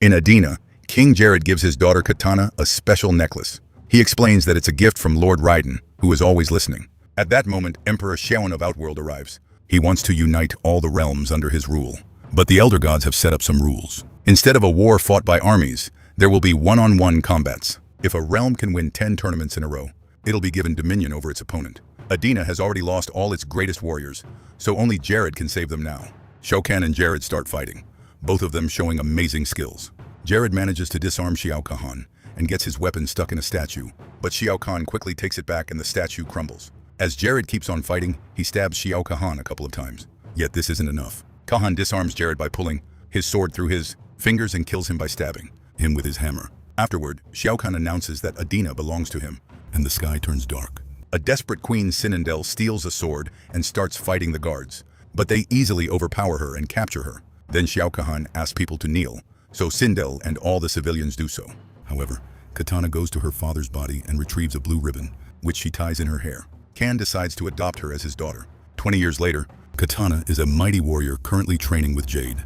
In Adina, King Jared gives his daughter Katana a special necklace. He explains that it's a gift from Lord Raiden, who is always listening. At that moment, Emperor Xiaoan of Outworld arrives. He wants to unite all the realms under his rule. But the Elder Gods have set up some rules. Instead of a war fought by armies, there will be one-on-one combats. If a realm can win 10 tournaments in a row, it'll be given dominion over its opponent. Adina has already lost all its greatest warriors, so only Jared can save them now. Shao Kahn and Jared start fighting, both of them showing amazing skills. Jared manages to disarm Xiao Kahn and gets his weapon stuck in a statue, but Xiao Kahn quickly takes it back and the statue crumbles. As Jared keeps on fighting, he stabs Xiao Kahn a couple of times. Yet this isn't enough. Kahn disarms Jared by pulling his sword through his fingers and kills him by stabbing him with his hammer. Afterward, Xiao Kahn announces that Adina belongs to him, and the sky turns dark. A desperate Queen Sinandel steals a sword and starts fighting the guards, but they easily overpower her and capture her. Then Xiao Kahn asks people to kneel, so Sindel and all the civilians do so. However, Katana goes to her father's body and retrieves a blue ribbon, which she ties in her hair. Kahn decides to adopt her as his daughter. 20 years later, Katana is a mighty warrior currently training with Jade.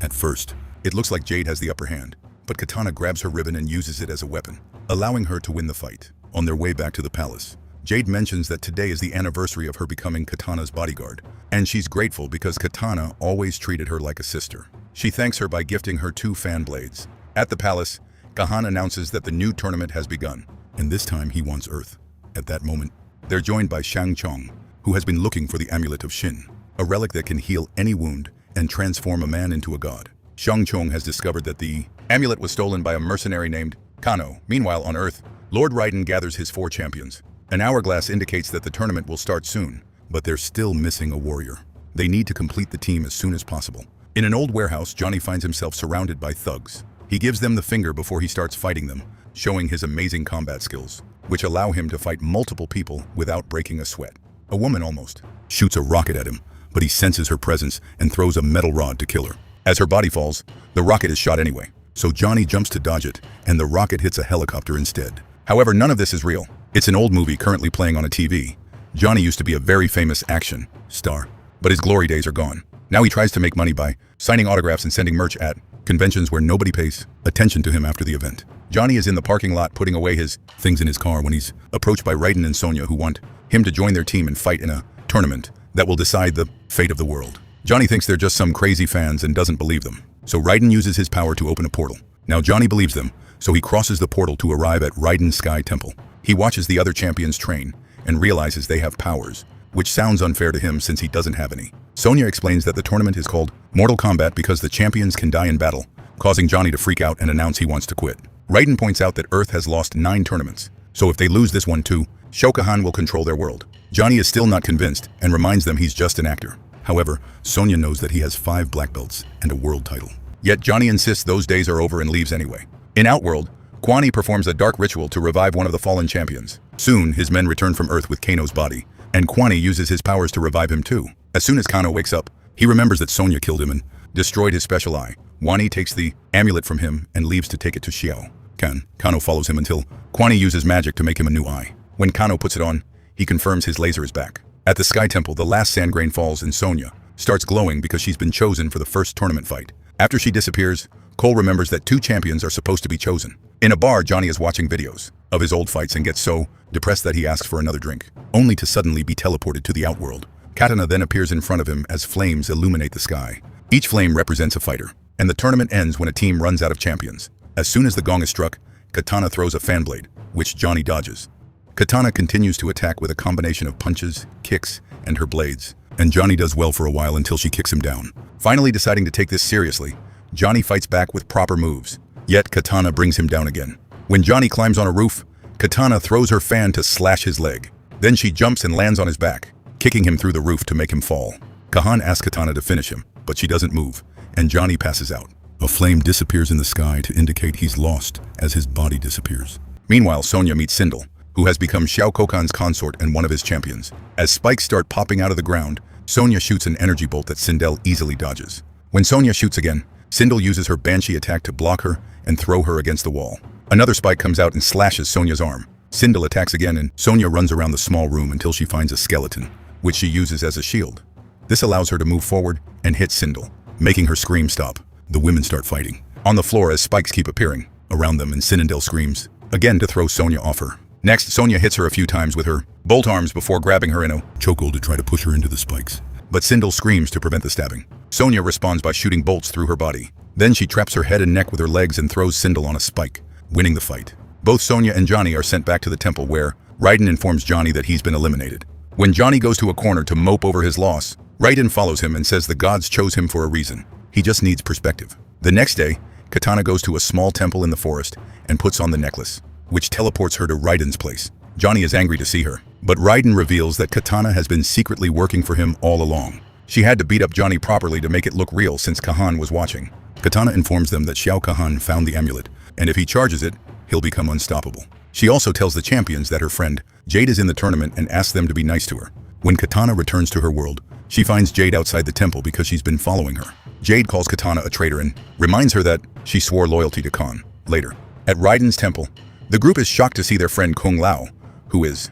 At first, it looks like Jade has the upper hand, but Katana grabs her ribbon and uses it as a weapon, allowing her to win the fight. On their way back to the palace, Jade mentions that today is the anniversary of her becoming Katana's bodyguard, and she's grateful because Katana always treated her like a sister. She thanks her by gifting her 2 fan blades. At the palace, Kahan announces that the new tournament has begun, and this time he wants Earth. At that moment, they're joined by Shang Chong, who has been looking for the Amulet of Shin, a relic that can heal any wound and transform a man into a god. Shang Chong has discovered that the amulet was stolen by a mercenary named Kano. Meanwhile, on Earth, Lord Raiden gathers his 4 champions. An hourglass indicates that the tournament will start soon, but they're still missing a warrior. They need to complete the team as soon as possible. In an old warehouse, Johnny finds himself surrounded by thugs. He gives them the finger before he starts fighting them, showing his amazing combat skills, which allow him to fight multiple people without breaking a sweat. A woman almost shoots a rocket at him, but he senses her presence and throws a metal rod to kill her. As her body falls, the rocket is shot anyway, so Johnny jumps to dodge it, and the rocket hits a helicopter instead. However, none of this is real. It's an old movie currently playing on a TV. Johnny used to be a very famous action star, but his glory days are gone. Now he tries to make money by signing autographs and sending merch at conventions where nobody pays attention to him after the event. Johnny is in the parking lot putting away his things in his car when he's approached by Raiden and Sonya, who want him to join their team and fight in a tournament that will decide the fate of the world. Johnny thinks they're just some crazy fans and doesn't believe them, so Raiden uses his power to open a portal. Now Johnny believes them, so he crosses the portal to arrive at Raiden's Sky Temple. He watches the other champions train and realizes they have powers, which sounds unfair to him since he doesn't have any. Sonya explains that the tournament is called Mortal Kombat because the champions can die in battle, causing Johnny to freak out and announce he wants to quit. Raiden points out that Earth has lost 9 tournaments, so if they lose this one too, Shao Kahn will control their world. Johnny is still not convinced and reminds them he's just an actor. However, Sonya knows that he has 5 black belts and a world title. Yet Johnny insists those days are over and leaves anyway. In Outworld, Quan Yi performs a dark ritual to revive one of the fallen champions. Soon, his men return from Earth with Kano's body, and Quan Yi uses his powers to revive him too. As soon as Kano wakes up, he remembers that Sonya killed him and destroyed his special eye. Quan Yi takes the amulet from him and leaves to take it to Xiao Kahn. Kano follows him until Quan Yi uses magic to make him a new eye. When Kano puts it on, he confirms his laser is back. At the Sky Temple, the last sand grain falls and Sonya starts glowing because she's been chosen for the first tournament fight. After she disappears, Cole remembers that 2 champions are supposed to be chosen. In a bar, Johnny is watching videos of his old fights and gets so depressed that he asks for another drink, only to suddenly be teleported to the Outworld. Katana then appears in front of him as flames illuminate the sky. Each flame represents a fighter, and the tournament ends when a team runs out of champions. As soon as the gong is struck, Katana throws a fan blade, which Johnny dodges. Katana continues to attack with a combination of punches, kicks, and her blades, and Johnny does well for a while until she kicks him down. Finally deciding to take this seriously, Johnny fights back with proper moves, yet Katana brings him down again. When Johnny climbs on a roof, Katana throws her fan to slash his leg. Then she jumps and lands on his back, kicking him through the roof to make him fall. Kahan asks Katana to finish him, but she doesn't move, and Johnny passes out. A flame disappears in the sky to indicate he's lost as his body disappears. Meanwhile, Sonya meets Sindel, who has become Shao Kahn's consort and one of his champions. As spikes start popping out of the ground, Sonya shoots an energy bolt that Sindel easily dodges. When Sonya shoots again, Sindel uses her Banshee attack to block her and throw her against the wall. Another spike comes out and slashes Sonya's arm. Sindel attacks again and Sonya runs around the small room until she finds a skeleton, which she uses as a shield. This allows her to move forward and hit Sindel, making her scream stop. The women start fighting. on the floor as spikes keep appearing around them, and Sinandel screams, again to throw Sonya off her. Next, Sonya hits her a few times with her bolt arms before grabbing her in a chokehold to try to push her into the spikes. But Sindel screams to prevent the stabbing. Sonya responds by shooting bolts through her body. Then she traps her head and neck with her legs and throws Sindel on a spike, winning the fight. Both Sonya and Johnny are sent back to the temple where Raiden informs Johnny that he's been eliminated. When Johnny goes to a corner to mope over his loss, Raiden follows him and says the gods chose him for a reason. He just needs perspective. The next day, Katana goes to a small temple in the forest and puts on the necklace, which teleports her to Raiden's place. Johnny is angry to see her, but Raiden reveals that Katana has been secretly working for him all along. She had to beat up Johnny properly to make it look real since Kahan was watching. Katana informs them that Xiao Kahan found the amulet, and if he charges it, he'll become unstoppable. She also tells the champions that her friend Jade is in the tournament and asks them to be nice to her. When Katana returns to her world, she finds Jade outside the temple because she's been following her. Jade calls Katana a traitor and reminds her that she swore loyalty to Khan. Later, at Raiden's temple, the group is shocked to see their friend Kung Lao, who is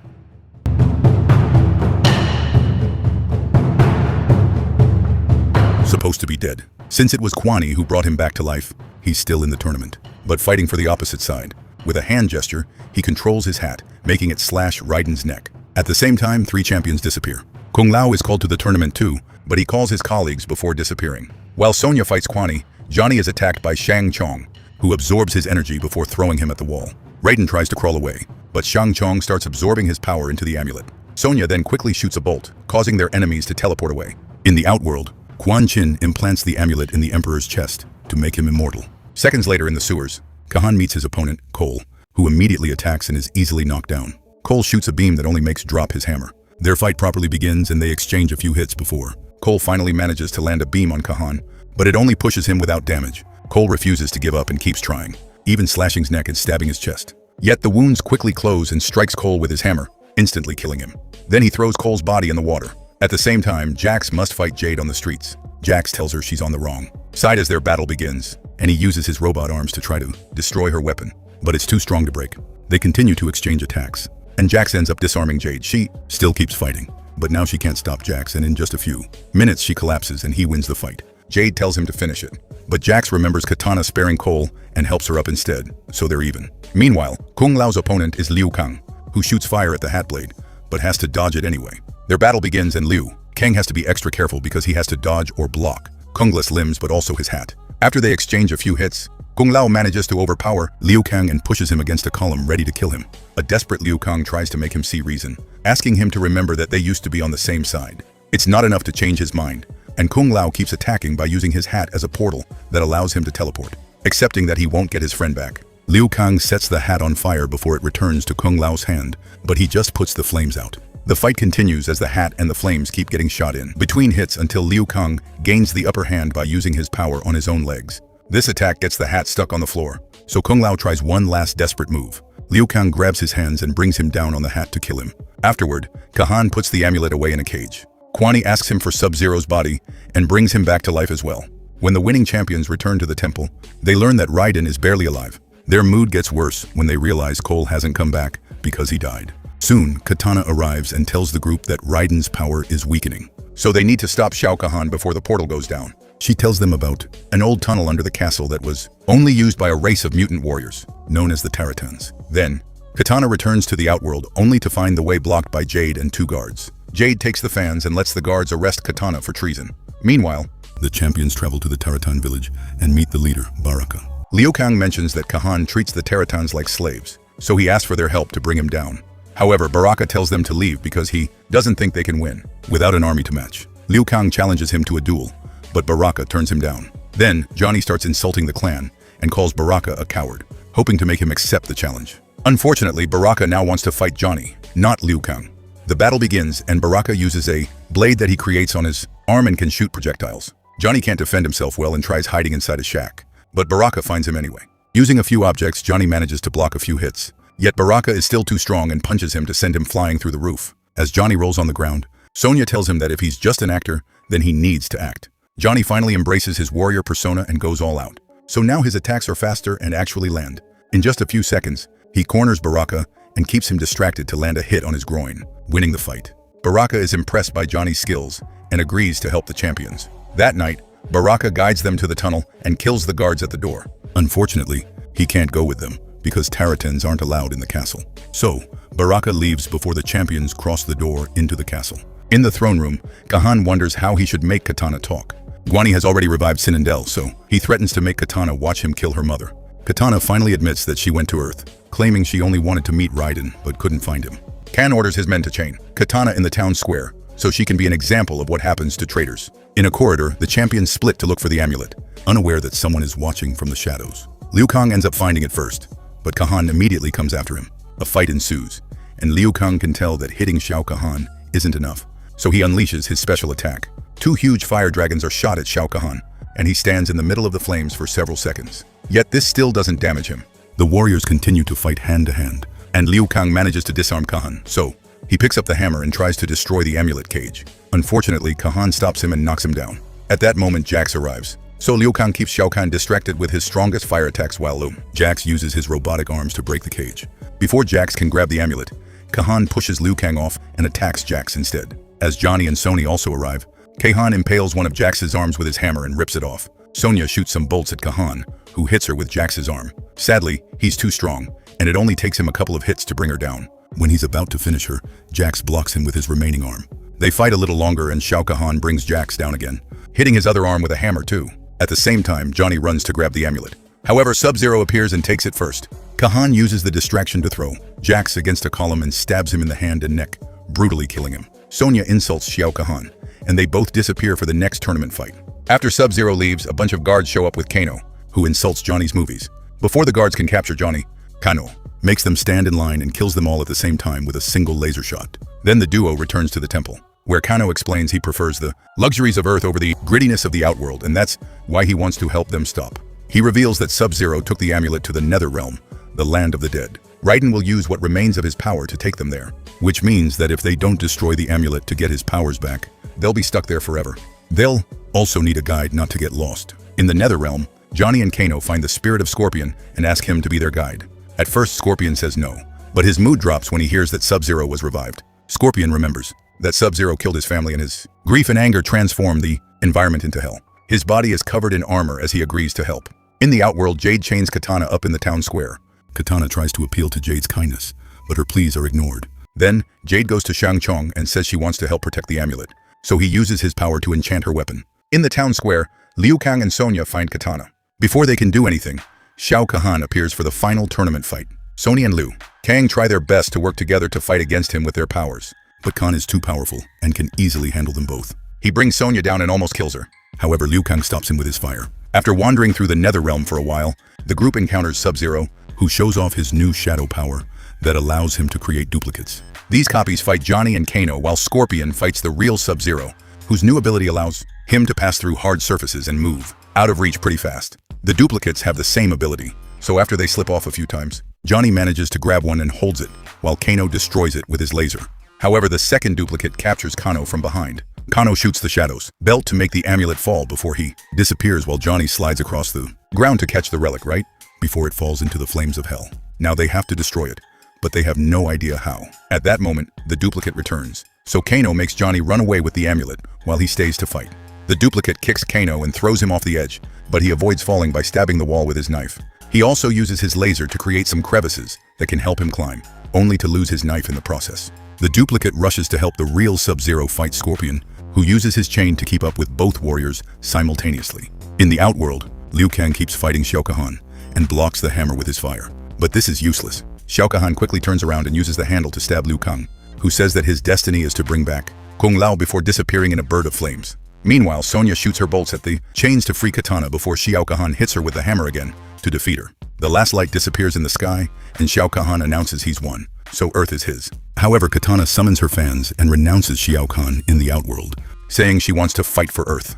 supposed to be dead. Since it was Quan Yi who brought him back to life, he's still in the tournament, but fighting for the opposite side. With a hand gesture, he controls his hat, making it slash Raiden's neck. At the same time, 3 champions disappear. Kung Lao is called to the tournament too, but he calls his colleagues before disappearing. While Sonya fights Quan Yi, Johnny is attacked by Shang Chong, who absorbs his energy before throwing him at the wall. Raiden tries to crawl away, but Shang Chong starts absorbing his power into the amulet. Sonya then quickly shoots a bolt, causing their enemies to teleport away. In the outworld, Quan Qin implants the amulet in the Emperor's chest to make him immortal. Seconds later in the sewers, Kahan meets his opponent, Cole, who immediately attacks and is easily knocked down. Cole shoots a beam that only makes drop his hammer. Their fight properly begins and they exchange a few hits before Cole finally manages to land a beam on Kahan, but it only pushes him without damage. Cole refuses to give up and keeps trying, even slashing his neck and stabbing his chest. Yet the wounds quickly close and strikes Cole with his hammer, instantly killing him. Then he throws Cole's body in the water. At the same time, Jax must fight Jade on the streets. Jax tells her she's on the wrong side as their battle begins, and he uses his robot arms to try to destroy her weapon, but it's too strong to break. They continue to exchange attacks, and Jax ends up disarming Jade. She still keeps fighting, but now she can't stop Jax, and in just a few minutes she collapses and he wins the fight. Jade tells him to finish it, but Jax remembers Katana sparing Cole and helps her up instead, so they're even. Meanwhile, Kung Lao's opponent is Liu Kang, who shoots fire at the hat blade, but has to dodge it anyway. Their battle begins and Liu Kang has to be extra careful because he has to dodge or block Kungla's limbs but also his hat. After they exchange a few hits, Kung Lao manages to overpower Liu Kang and pushes him against a column ready to kill him. A desperate Liu Kang tries to make him see reason, asking him to remember that they used to be on the same side. It's not enough to change his mind, and Kung Lao keeps attacking by using his hat as a portal that allows him to teleport. Accepting that he won't get his friend back, Liu Kang sets the hat on fire before it returns to Kung Lao's hand, but he just puts the flames out. The fight continues as the hat and the flames keep getting shot in between hits until Liu Kang gains the upper hand by using his power on his own legs. This attack gets the hat stuck on the floor, so Kung Lao tries one last desperate move. Liu Kang grabs his hands and brings him down on the hat to kill him. Afterward, Kahan puts the amulet away in a cage. Quan Yi asks him for Sub-Zero's body and brings him back to life as well. When the winning champions return to the temple, they learn that Raiden is barely alive. Their mood gets worse when they realize Cole hasn't come back because he died. Soon, Katana arrives and tells the group that Raiden's power is weakening, so they need to stop Shao Kahan before the portal goes down. She tells them about an old tunnel under the castle that was only used by a race of mutant warriors, known as the Taratans. Then, Katana returns to the outworld only to find the way blocked by Jade and 2 guards. Jade takes the fans and lets the guards arrest Katana for treason. Meanwhile, the champions travel to the Taratan village and meet the leader, Baraka. Liu Kang mentions that Kahan treats the Taratans like slaves, so he asks for their help to bring him down. However, Baraka tells them to leave because he doesn't think they can win without an army to match. Liu Kang challenges him to a duel, but Baraka turns him down. Then, Johnny starts insulting the clan and calls Baraka a coward, hoping to make him accept the challenge. Unfortunately, Baraka now wants to fight Johnny, not Liu Kang. The battle begins and Baraka uses a blade that he creates on his arm and can shoot projectiles. Johnny can't defend himself well and tries hiding inside a shack, but Baraka finds him anyway. Using a few objects, Johnny manages to block a few hits. Yet Baraka is still too strong and punches him to send him flying through the roof. As Johnny rolls on the ground, Sonya tells him that if he's just an actor, then he needs to act. Johnny finally embraces his warrior persona and goes all out. So now his attacks are faster and actually land. In just a few seconds, he corners Baraka and keeps him distracted to land a hit on his groin, winning the fight. Baraka is impressed by Johnny's skills and agrees to help the champions. That night, Baraka guides them to the tunnel and kills the guards at the door. Unfortunately, he can't go with them because Taratans aren't allowed in the castle. So, Baraka leaves before the champions cross the door into the castle. In the throne room, Kahan wonders how he should make Katana talk. Guani has already revived Sinandel, so he threatens to make Katana watch him kill her mother. Katana finally admits that she went to Earth, claiming she only wanted to meet Raiden but couldn't find him. Kan orders his men to chain Katana in the town square so she can be an example of what happens to traitors. In a corridor, the champions split to look for the amulet, unaware that someone is watching from the shadows. Liu Kang ends up finding it first, but Kahan immediately comes after him. A fight ensues, and Liu Kang can tell that hitting Shao Kahan isn't enough, so he unleashes his special attack. Two huge fire dragons are shot at Shao Kahan, and he stands in the middle of the flames for several seconds. Yet this still doesn't damage him. The warriors continue to fight hand to hand, and Liu Kang manages to disarm Kahan, so he picks up the hammer and tries to destroy the amulet cage. Unfortunately, Kahan stops him and knocks him down. At that moment, Jax arrives. So Liu Kang keeps Shao Kahn distracted with his strongest fire attacks while Jax uses his robotic arms to break the cage. Before Jax can grab the amulet, Kahan pushes Liu Kang off and attacks Jax instead. As Johnny and Sony also arrive, Kahan impales one of Jax's arms with his hammer and rips it off. Sonya shoots some bolts at Kahan, who hits her with Jax's arm. Sadly, he's too strong, and it only takes him a couple of hits to bring her down. When he's about to finish her, Jax blocks him with his remaining arm. They fight a little longer and Shao Kahan brings Jax down again, hitting his other arm with a hammer too. At the same time, Johnny runs to grab the amulet. However, Sub-Zero appears and takes it first. Kahan uses the distraction to throw Jax against a column and stabs him in the hand and neck, brutally killing him. Sonya insults Shao Kahan, and they both disappear for the next tournament fight. After Sub-Zero leaves, a bunch of guards show up with Kano, who insults Johnny's movies. Before the guards can capture Johnny, Kano makes them stand in line and kills them all at the same time with a single laser shot. Then the duo returns to the temple, where Kano explains he prefers the luxuries of Earth over the grittiness of the Outworld, and that's why he wants to help them stop. He reveals that Sub-Zero took the amulet to the Nether Realm, the land of the dead. Raiden will use what remains of his power to take them there, which means that if they don't destroy the amulet to get his powers back, they'll be stuck there forever. They'll also need a guide not to get lost. In the Nether Realm, Johnny and Kano find the spirit of Scorpion and ask him to be their guide. At first, Scorpion says no, but his mood drops when he hears that Sub-Zero was revived. Scorpion remembers that Sub-Zero killed his family and his grief and anger transform the environment into hell. His body is covered in armor as he agrees to help. In the Outworld, Jade chains Katana up in the town square. Katana tries to appeal to Jade's kindness, but her pleas are ignored. Then, Jade goes to Shang Chong and says she wants to help protect the amulet, so he uses his power to enchant her weapon. In the town square, Liu Kang and Sonya find Katana. Before they can do anything, Shao Kahan appears for the final tournament fight. Sonya and Liu Kang try their best to work together to fight against him with their powers, but Khan is too powerful and can easily handle them both. He brings Sonya down and almost kills her. However, Liu Kang stops him with his fire. After wandering through the Nether Realm for a while, the group encounters Sub-Zero, who shows off his new shadow power that allows him to create duplicates. These copies fight Johnny and Kano, while Scorpion fights the real Sub-Zero, whose new ability allows him to pass through hard surfaces and move out of reach pretty fast. The duplicates have the same ability, so after they slip off a few times, Johnny manages to grab one and holds it, while Kano destroys it with his laser. However, the second duplicate captures Kano from behind. Kano shoots the shadows belt to make the amulet fall before he disappears while Johnny slides across the ground to catch the relic, right before it falls into the flames of hell. Now they have to destroy it, but they have no idea how. At that moment, the duplicate returns, so Kano makes Johnny run away with the amulet while he stays to fight. The duplicate kicks Kano and throws him off the edge, but he avoids falling by stabbing the wall with his knife. He also uses his laser to create some crevices that can help him climb, only to lose his knife in the process. The duplicate rushes to help the real Sub-Zero fight Scorpion, who uses his chain to keep up with both warriors simultaneously. In the Outworld, Liu Kang keeps fighting Shao Kahan and blocks the hammer with his fire. But this is useless. Shao Kahan quickly turns around and uses the handle to stab Liu Kang, who says that his destiny is to bring back Kung Lao before disappearing in a bird of flames. Meanwhile, Sonya shoots her bolts at the chains to free Katana before Shao Kahan hits her with the hammer again to defeat her. The last light disappears in the sky, and Shao Kahan announces he's won, so Earth is his. However, Katana summons her fans and renounces Shao Kahn in the Outworld, saying she wants to fight for Earth.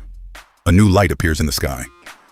A new light appears in the sky,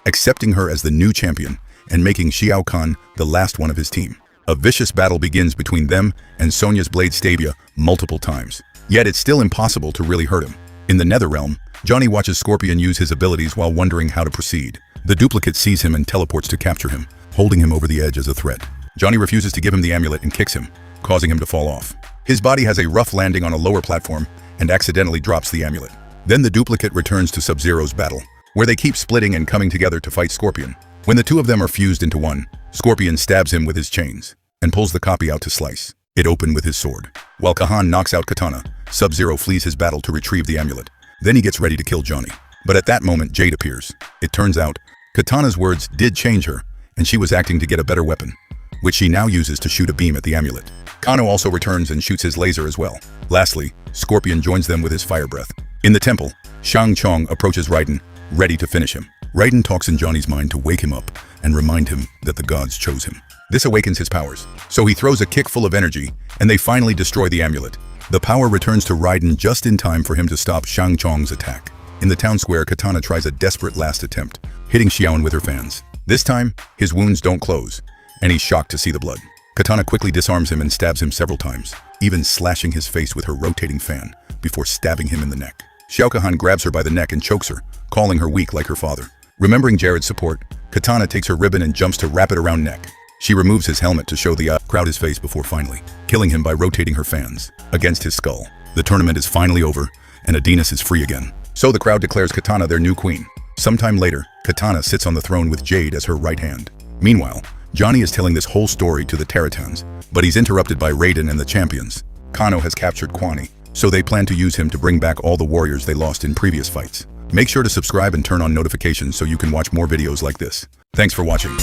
accepting her as the new champion and making Shao Kahn the last one of his team. A vicious battle begins between them and Sonya's blade Stabia multiple times, yet it's still impossible to really hurt him. In the Netherrealm, Johnny watches Scorpion use his abilities while wondering how to proceed. The duplicate sees him and teleports to capture him, holding him over the edge as a threat. Johnny refuses to give him the amulet and kicks him, causing him to fall off. His body has a rough landing on a lower platform and accidentally drops the amulet. Then the duplicate returns to Sub-Zero's battle, where they keep splitting and coming together to fight Scorpion. When the two of them are fused into one, Scorpion stabs him with his chains and pulls the copy out to slice it open with his sword. While Kahan knocks out Katana, Sub-Zero flees his battle to retrieve the amulet. Then he gets ready to kill Johnny. But at that moment, Jade appears. It turns out, Katana's words did change her, and she was acting to get a better weapon, which she now uses to shoot a beam at the amulet. Kano also returns and shoots his laser as well. Lastly, Scorpion joins them with his fire breath. In the temple, Shang Chong approaches Raiden, ready to finish him. Raiden talks in Johnny's mind to wake him up and remind him that the gods chose him. This awakens his powers, so he throws a kick full of energy, and they finally destroy the amulet. The power returns to Raiden just in time for him to stop Shang Chong's attack. In the town square, Katana tries a desperate last attempt, hitting Xiaoan with her fans. This time, his wounds don't close, and he's shocked to see the blood. Katana quickly disarms him and stabs him several times, even slashing his face with her rotating fan, before stabbing him in the neck. Xiao Kahan grabs her by the neck and chokes her, calling her weak like her father. Remembering Jared's support, Katana takes her ribbon and jumps to wrap it around neck. She removes his helmet to show the crowd his face before finally killing him by rotating her fans against his skull. The tournament is finally over, and Adinas is free again. So the crowd declares Katana their new queen. Sometime later, Katana sits on the throne with Jade as her right hand. Meanwhile, Johnny is telling this whole story to the Teratans, but he's interrupted by Raiden and the champions. Kano has captured Kwani, so they plan to use him to bring back all the warriors they lost in previous fights. Make sure to subscribe and turn on notifications so you can watch more videos like this. Thanks for watching.